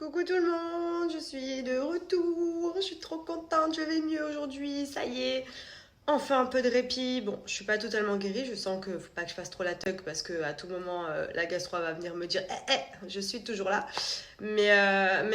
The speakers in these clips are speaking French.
Coucou tout le monde, je suis de retour, je suis trop contente, je vais mieux aujourd'hui, ça y est, enfin un peu de répit. Bon, je suis pas totalement guérie, je sens que faut pas que je fasse trop la tuck parce que à tout moment la gastro va venir me dire je suis toujours là. Mais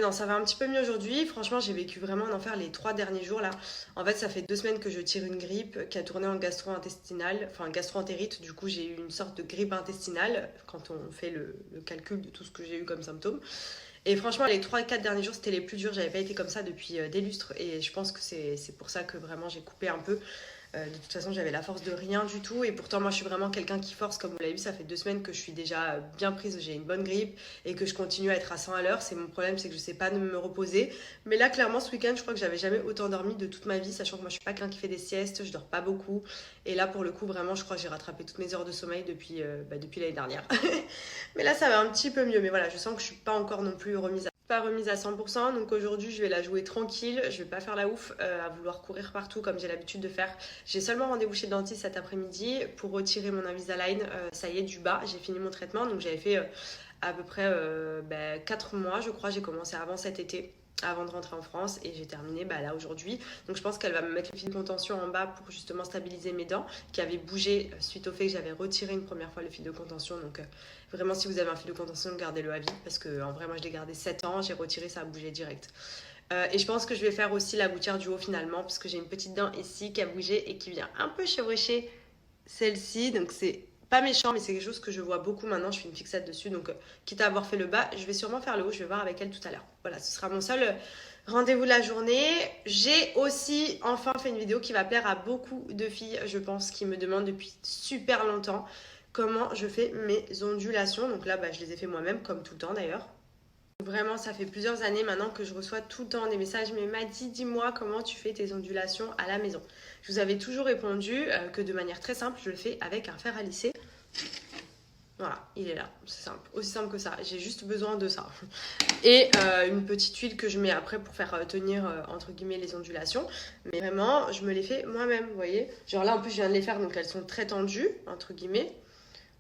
non, ça va un petit peu mieux aujourd'hui. Franchement, j'ai vécu vraiment en enfer les 3 derniers jours là. En fait, ça fait 2 semaines que je tire une grippe qui a tourné en gastro-intestinale, enfin gastro-entérite. Du coup, j'ai eu une sorte de grippe intestinale quand on fait le calcul de tout ce que j'ai eu comme symptômes. Et franchement, les 3 4 derniers jours, c'était les plus durs. J'avais pas été comme ça depuis des lustres. Et je pense que c'est pour ça que vraiment j'ai coupé un peu. De toute façon, j'avais la force de rien du tout. Et pourtant, moi, je suis vraiment quelqu'un qui force. Comme vous l'avez vu, ça fait 2 semaines que je suis déjà bien prise. J'ai une bonne grippe et que je continue à être à 100 à l'heure. C'est mon problème, c'est que je sais pas me reposer. Mais là, clairement, ce week-end, je crois que j'avais jamais autant dormi de toute ma vie. Sachant que moi, je suis pas quelqu'un qui fait des siestes. Je dors pas beaucoup. Et là, pour le coup, vraiment, je crois que j'ai rattrapé toutes mes heures de sommeil depuis l'année dernière. Mais là, ça va un petit peu mieux. Mais voilà, je sens que je suis pas encore non plus remise à 100%. Donc aujourd'hui, je vais la jouer tranquille. Je vais pas faire la ouf à vouloir courir partout comme j'ai l'habitude de faire. J'ai seulement rendez-vous chez le dentiste cet après-midi pour retirer mon Invisalign. Ça y est, du bas. J'ai fini mon traitement. Donc j'avais fait à peu près 4 mois, je crois. J'ai commencé avant cet été, avant de rentrer en France, et j'ai terminé là aujourd'hui. Donc je pense qu'elle va me mettre le fil de contention en bas pour justement stabiliser mes dents qui avaient bougé suite au fait que j'avais retiré une première fois le fil de contention. Donc vraiment, si vous avez un fil de contention, gardez-le à vie parce que en vrai, moi je l'ai gardé 7 ans, j'ai retiré, ça a bougé direct. Et je pense que je vais faire aussi la gouttière du haut finalement parce que j'ai une petite dent ici qui a bougé et qui vient un peu chevaucher celle-ci. Donc c'est pas méchant, mais c'est quelque chose que je vois beaucoup maintenant. Je fais une fixette dessus, donc quitte à avoir fait le bas, je vais sûrement faire le haut. Je vais voir avec elle tout à l'heure. Voilà, ce sera mon seul rendez-vous de la journée. J'ai aussi enfin fait une vidéo qui va plaire à beaucoup de filles, je pense, qui me demandent depuis super longtemps comment je fais mes ondulations. Donc là, je les ai fait moi-même, comme tout le temps d'ailleurs. Vraiment, ça fait plusieurs années maintenant que je reçois tout le temps des messages. Mais Maddy, dis-moi comment tu fais tes ondulations à la maison. Je vous avais toujours répondu que de manière très simple, je le fais avec un fer à lisser. Voilà, il est là, c'est simple, aussi simple que ça. J'ai juste besoin de ça. Et une petite huile que je mets après pour faire tenir entre guillemets les ondulations. Mais vraiment, je me les fais moi-même, vous voyez. Genre là, en plus, je viens de les faire, donc elles sont très tendues, entre guillemets.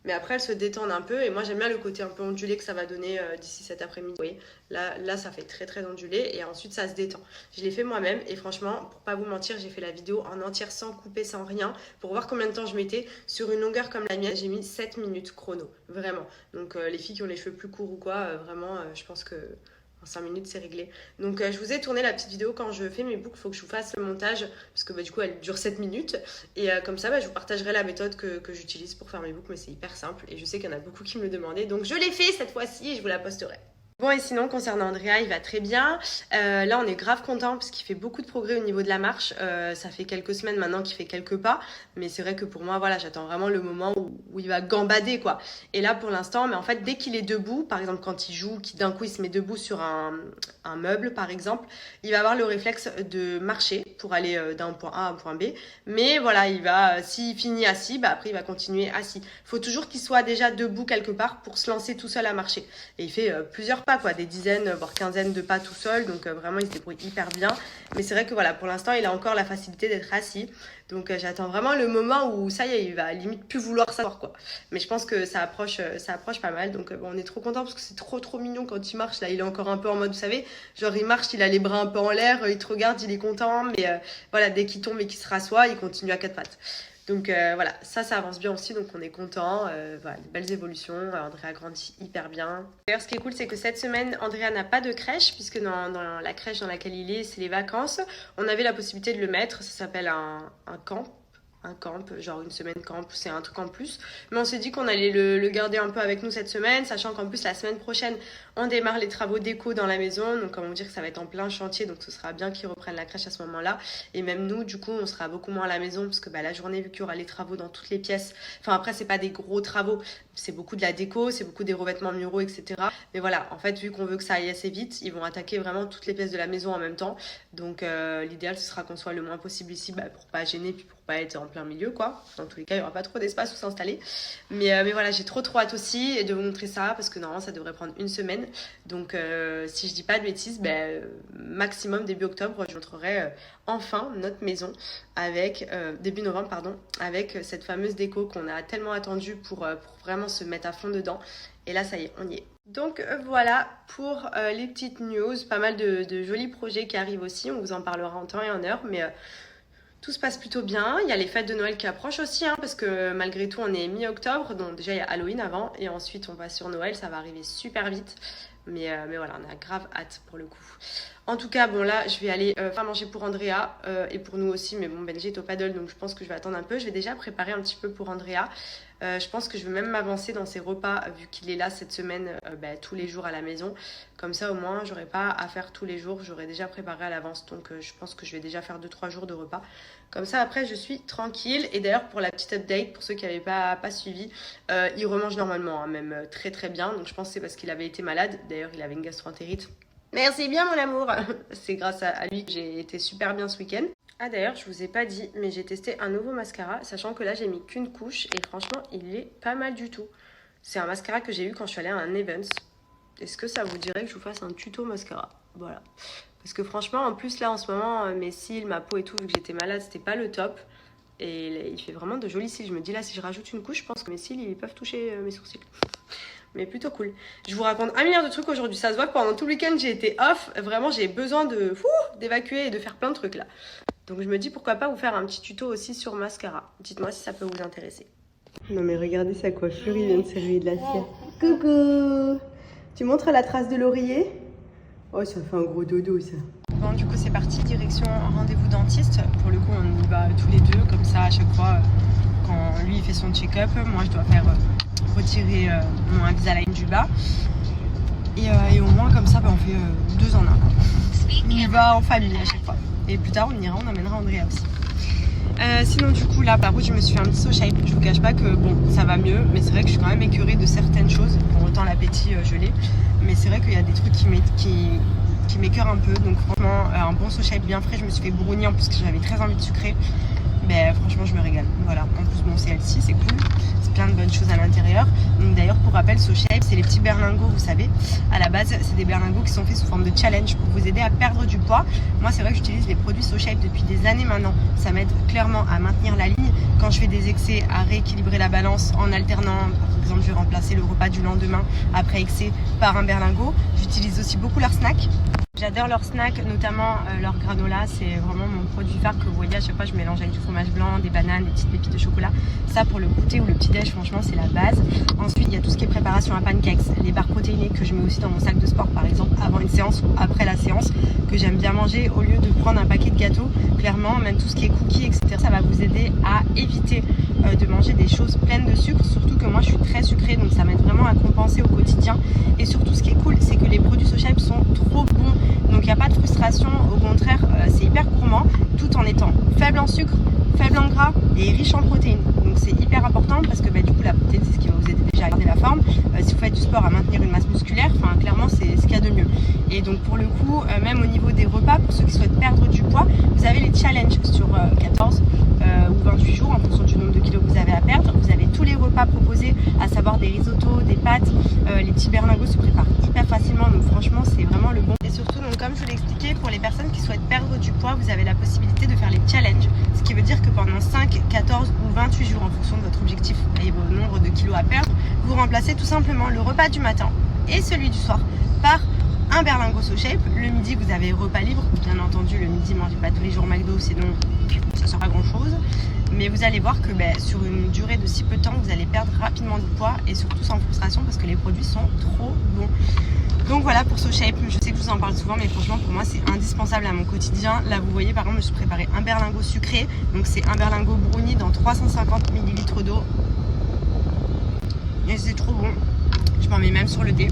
Mais après, elles se détendent un peu. Et moi, j'aime bien le côté un peu ondulé que ça va donner d'ici cet après-midi. Vous voyez, là, ça fait très très ondulé. Et ensuite, ça se détend. Je l'ai fait moi-même. Et franchement, pour pas vous mentir, j'ai fait la vidéo en entière sans couper, sans rien. Pour voir combien de temps je mettais. Sur une longueur comme la mienne, j'ai mis 7 minutes chrono. Vraiment. Donc, les filles qui ont les cheveux plus courts ou quoi, vraiment, je pense que en 5 minutes, c'est réglé. Donc, je vous ai tourné la petite vidéo quand je fais mes boucles. Il faut que je vous fasse le montage. Parce que du coup, elle dure 7 minutes. Et comme ça, je vous partagerai la méthode que j'utilise pour faire mes books, mais c'est hyper simple. Et je sais qu'il y en a beaucoup qui me le demandaient. Donc je l'ai fait cette fois-ci et je vous la posterai. Bon, et sinon, concernant Andrea, il va très bien. Là, on est grave content parce qu'il fait beaucoup de progrès au niveau de la marche. Ça fait quelques semaines maintenant qu'il fait quelques pas. Mais c'est vrai que pour moi, voilà, j'attends vraiment le moment où il va gambader, quoi. Et là, pour l'instant, mais en fait, dès qu'il est debout, par exemple, quand il joue, qu'il d'un coup, il se met debout sur un meuble, par exemple, il va avoir le réflexe de marcher pour aller d'un point A à un point B. Mais voilà, s'il finit assis, après, il va continuer assis. Faut toujours qu'il soit déjà debout quelque part pour se lancer tout seul à marcher. Et il fait plusieurs pas, quoi, des dizaines, voire quinzaines de pas tout seul. Donc vraiment, il se débrouille hyper bien. Mais c'est vrai que voilà, pour l'instant, il a encore la facilité d'être assis. Donc j'attends vraiment le moment où ça y est, il va limite plus vouloir s'asseoir, quoi. Mais je pense que ça approche pas mal. Donc bon, on est trop content parce que c'est trop trop mignon quand il marche. Là, il est encore un peu en mode, vous savez, genre il marche, il a les bras un peu en l'air, il te regarde, il est content. Mais voilà, dès qu'il tombe et qu'il se rassoit, il continue à quatre pattes. Donc voilà, ça avance bien aussi, donc on est content. Voilà, des belles évolutions. Andrea grandit hyper bien. D'ailleurs, ce qui est cool, c'est que cette semaine, Andrea n'a pas de crèche, puisque dans la crèche dans laquelle il est, c'est les vacances. On avait la possibilité de le mettre, ça s'appelle un camp. Un camp, genre une semaine camp, c'est un truc en plus. Mais on s'est dit qu'on allait le garder un peu avec nous cette semaine, sachant qu'en plus la semaine prochaine, on démarre les travaux déco dans la maison. Donc comment dire que ça va être en plein chantier, donc ce sera bien qu'ils reprennent la crèche à ce moment-là. Et même nous, du coup, on sera beaucoup moins à la maison, parce que la journée, vu qu'il y aura les travaux dans toutes les pièces, enfin après, c'est pas des gros travaux, c'est beaucoup de la déco, c'est beaucoup des revêtements muraux, etc. Mais voilà, en fait, vu qu'on veut que ça aille assez vite, ils vont attaquer vraiment toutes les pièces de la maison en même temps. Donc l'idéal, ce sera qu'on soit le moins possible ici, pour pas gêner, puis pour pas être en plein milieu, quoi. Dans tous les cas, il y aura pas trop d'espace où s'installer. Mais voilà, j'ai trop hâte aussi de vous montrer ça, parce que normalement, ça devrait prendre une semaine. Donc si je dis pas de bêtises, maximum début octobre, je montrerai enfin notre maison avec début novembre, pardon, avec cette fameuse déco qu'on a tellement attendue pour vraiment se mettre à fond dedans. Et là, ça y est, on y est. Donc voilà pour les petites news, pas mal de jolis projets qui arrivent aussi, on vous en parlera en temps et en heure, mais tout se passe plutôt bien. Il y a les fêtes de Noël qui approchent aussi, hein, parce que malgré tout on est mi-octobre, donc déjà il y a Halloween avant, et ensuite on va sur Noël, ça va arriver super vite. Mais voilà, on a grave hâte pour le coup. En tout cas, bon là, je vais aller faire manger pour Andrea et pour nous aussi. Mais bon, Benji est au paddle, donc je pense que je vais attendre un peu. Je vais déjà préparer un petit peu pour Andrea. Je pense que je vais même m'avancer dans ses repas, vu qu'il est là cette semaine, tous les jours à la maison. Comme ça, au moins, j'aurai pas à faire tous les jours. J'aurai déjà préparé à l'avance, donc je pense que je vais déjà faire 2-3 jours de repas. Comme ça, après, je suis tranquille. Et d'ailleurs, pour la petite update, pour ceux qui n'avaient pas suivi, il remange normalement, hein, même très très bien. Donc je pense que c'est parce qu'il avait été malade. D'ailleurs, il avait une gastroentérite. Merci bien, mon amour. C'est grâce à lui que j'ai été super bien ce week-end. Ah d'ailleurs, je vous ai pas dit, mais j'ai testé un nouveau mascara, sachant que là, j'ai mis qu'une couche et franchement, il est pas mal du tout. C'est un mascara que j'ai eu quand je suis allée à un event. Est-ce que ça vous dirait que je vous fasse un tuto mascara? Voilà. Parce que franchement, en plus, là, en ce moment, mes cils, ma peau et tout, vu que j'étais malade, c'était pas le top. Et il fait vraiment de jolis cils. Je me dis là, si je rajoute une couche, je pense que mes cils, ils peuvent toucher mes sourcils. Mais plutôt cool. Je vous raconte un milliard de trucs aujourd'hui. Ça se voit que pendant tout le week-end, j'ai été off. Vraiment, j'ai besoin d'évacuer et de faire plein de trucs là. Donc je me dis pourquoi pas vous faire un petit tuto aussi sur mascara. Dites-moi si ça peut vous intéresser. Non mais regardez sa coiffure, il vient de se réveiller de la sieste. Coucou! Tu montres la trace de l'oreiller? Oh, ça fait un gros dodo ça. Bon, du coup c'est parti, direction rendez-vous dentiste. Pour le coup on y va tous les deux, comme ça à chaque fois quand lui il fait son check-up, moi je dois faire retirer mon Invisalign du bas. Et au moins comme ça on fait 2 en 1. On y va en famille à chaque fois. Et plus tard on amènera Andrea aussi. Sinon du coup là par contre je me suis fait un petit shape. Je vous cache pas que bon ça va mieux, mais c'est vrai que je suis quand même écœurée de certaines choses. Pour autant l'appétit je l'ai, mais c'est vrai qu'il y a des trucs qui m'écœurent un peu. Donc franchement un bon shape bien frais. Je me suis fait brownie en plus que j'avais très envie de sucrer. Mais franchement je me régale. Voilà, en plus bon c'est healthy, c'est cool. C'est plein de bonnes choses à l'intérieur. Donc d'ailleurs pour rappel SoShape c'est les petits berlingots, vous savez. À la base c'est des berlingots qui sont faits sous forme de challenge pour vous aider à perdre du poids. Moi c'est vrai que j'utilise les produits SoShape depuis des années maintenant. Ça m'aide clairement à maintenir la ligne. Quand je fais des excès, à rééquilibrer la balance en alternant. Par exemple je vais remplacer le repas du lendemain après excès par un berlingot. J'utilise aussi beaucoup leurs snacks. J'adore leurs snacks, notamment leur granola, c'est vraiment mon produit phare que vous voyez à chaque fois je mélange avec du fromage blanc, des bananes, des petites pépites de chocolat. Ça pour le goûter ou le petit déj franchement c'est la base. Ensuite il y a tout ce qui est préparation à pancakes, les barres protéinées que je mets aussi dans mon sac de sport par exemple avant une séance ou après la séance, que j'aime bien manger au lieu de prendre un paquet de gâteaux. Clairement même tout ce qui est cookies etc, ça va vous aider à éviter de manger des choses pleines de sucre, surtout que moi je suis très sucrée donc ça m'aide vraiment à compenser au quotidien. Et surtout ce qui est cool c'est que les produits SoShape sont trop bons, donc il n'y a pas de frustration, au contraire c'est hyper gourmand tout en étant faible en sucre, faible en gras et riche en protéines. Donc c'est hyper important parce que du coup la protéine c'est ce qui va vous aider déjà à garder la forme, si vous faites du sport à maintenir une masse musculaire, enfin clairement c'est ce qu'il y a de mieux. Et donc pour le coup même au niveau des repas, pour ceux qui souhaitent perdre du poids, vous avez les challenges sur 14 ou 28 jours en fonction du nombre de kilos que vous avez à perdre. Vous avez tous les repas proposés, à savoir des risottos, des pâtes, les petits berlingots se préparent hyper facilement, donc franchement c'est vraiment le bon. Et surtout donc comme je vous l'ai expliqué, pour les personnes qui souhaitent perdre du poids, vous avez la possibilité de faire les challenges, ce qui veut dire que pendant 5, 14 ou 28 jours en fonction de votre objectif et vos nombres de kilos à perdre, vous remplacez tout simplement le repas du matin et celui du soir par un berlingot SoShape. Le midi vous avez repas libre, bien entendu le midi mangez pas tous les jours McDo sinon ça sert à grand chose, mais vous allez voir que sur une durée de si peu de temps vous allez perdre rapidement du poids et surtout sans frustration parce que les produits sont trop bons. Donc voilà pour SoShape, je sais que je vous en parle souvent mais franchement pour moi c'est indispensable à mon quotidien. Là vous voyez par exemple je me suis préparé un berlingot sucré, donc c'est un berlingot brownie dans 350 ml d'eau et c'est trop bon, je m'en mets même sur le thé.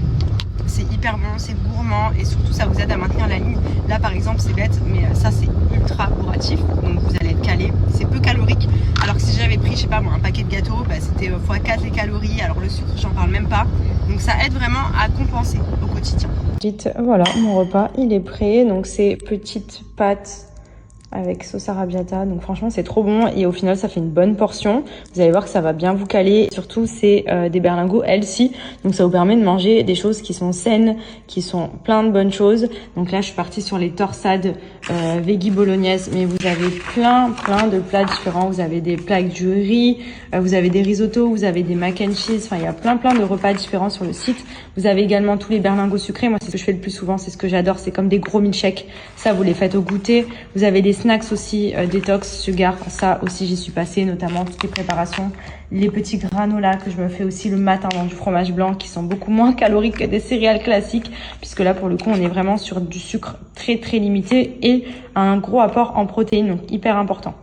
C'est hyper bon, c'est gourmand et surtout ça vous aide à maintenir la ligne. Là par exemple c'est bête mais ça c'est ultra bourratif, donc vous allez être calé, c'est peu calorique. Alors que si j'avais pris je sais pas moi un paquet de gâteaux, c'était x4 les calories, alors le sucre j'en parle même pas. Donc ça aide vraiment à compenser au quotidien. Voilà, mon repas il est prêt, donc c'est petites pâtes avec sauce arrabbiata. Donc franchement, c'est trop bon et au final, ça fait une bonne portion. Vous allez voir que ça va bien vous caler. Surtout, c'est des berlingots healthy. Donc ça vous permet de manger des choses qui sont saines, qui sont plein de bonnes choses. Donc là, je suis partie sur les torsades veggie bolognaise, mais vous avez plein de plats différents. Vous avez des plats avec du riz, vous avez des risottos, vous avez des mac and cheese. Enfin, il y a plein de repas différents sur le site. Vous avez également tous les berlingots sucrés. Moi, c'est ce que je fais le plus souvent. C'est ce que j'adore. C'est comme des gros milkshakes. Ça, vous les faites au goûter. Vous avez des snacks aussi, détox, sugar. Ça aussi, j'y suis passée, notamment toutes les préparations. Les petits granolas que je me fais aussi le matin dans du fromage blanc qui sont beaucoup moins caloriques que des céréales classiques. Puisque là, pour le coup, on est vraiment sur du sucre très limité et un gros apport en protéines, donc hyper important.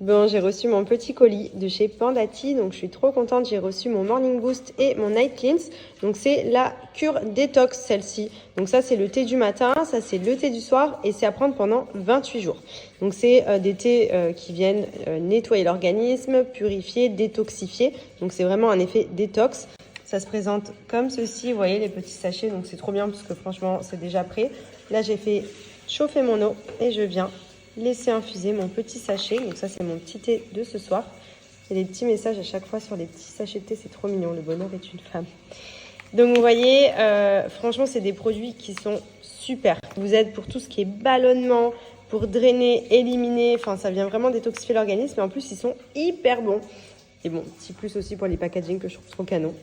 Bon, j'ai reçu mon petit colis de chez Pandati, donc je suis trop contente. J'ai reçu mon Morning Boost et mon Night Cleanse. Donc c'est la cure détox, celle-ci. Donc ça, c'est le thé du matin, ça c'est le thé du soir et c'est à prendre pendant 28 jours. Donc c'est des thés qui viennent nettoyer l'organisme, purifier, détoxifier. Donc c'est vraiment un effet détox. Ça se présente comme ceci, vous voyez les petits sachets, donc c'est trop bien parce que franchement, c'est déjà prêt. Là, j'ai fait chauffer mon eau et je viens laisser infuser mon petit sachet. Donc ça, c'est mon petit thé de ce soir. Il y a des petits messages à chaque fois sur les petits sachets de thé. C'est trop mignon. Le bonheur est une femme. Donc vous voyez, franchement, c'est des produits qui sont super. Vous aident pour tout ce qui est ballonnement, pour drainer, éliminer. Enfin, ça vient vraiment détoxifier l'organisme. Et en plus, ils sont hyper bons. Et bon, petit plus aussi pour les packaging que je trouve trop canon.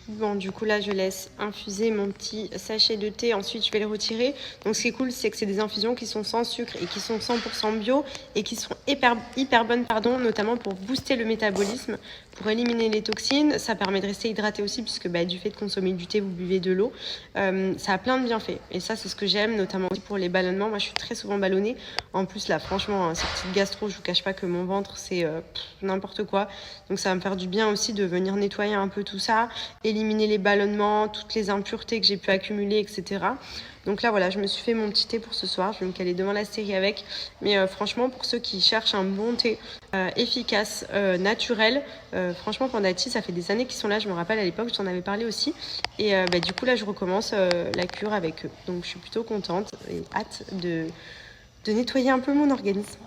Bon, du coup, là, je laisse infuser mon petit sachet de thé. Ensuite, je vais le retirer. Donc, ce qui est cool, c'est que c'est des infusions qui sont sans sucre et qui sont 100% bio et qui sont hyper bonnes, notamment pour booster le métabolisme, pour éliminer les toxines. Ça permet de rester hydraté aussi, puisque du fait de consommer du thé, vous buvez de l'eau. Ça a plein de bienfaits. Et ça, c'est ce que j'aime, notamment aussi pour les ballonnements. Moi, je suis très souvent ballonnée. En plus, là, franchement, cette petite gastro, je vous cache pas que mon ventre, c'est n'importe quoi. Donc, ça va me faire du bien aussi de venir nettoyer un peu tout ça, éliminer les ballonnements, toutes les impuretés que j'ai pu accumuler, etc. Donc là, voilà, je me suis fait mon petit thé pour ce soir. Je vais me caler devant la série avec. Mais franchement, pour ceux qui cherchent un bon thé efficace, naturel, franchement, Pandati, ça fait des années qu'ils sont là. Je me rappelle, à l'époque, j'en avais parlé aussi. Et du coup, là, je recommence la cure avec eux. Donc, je suis plutôt contente et hâte de nettoyer un peu mon organisme.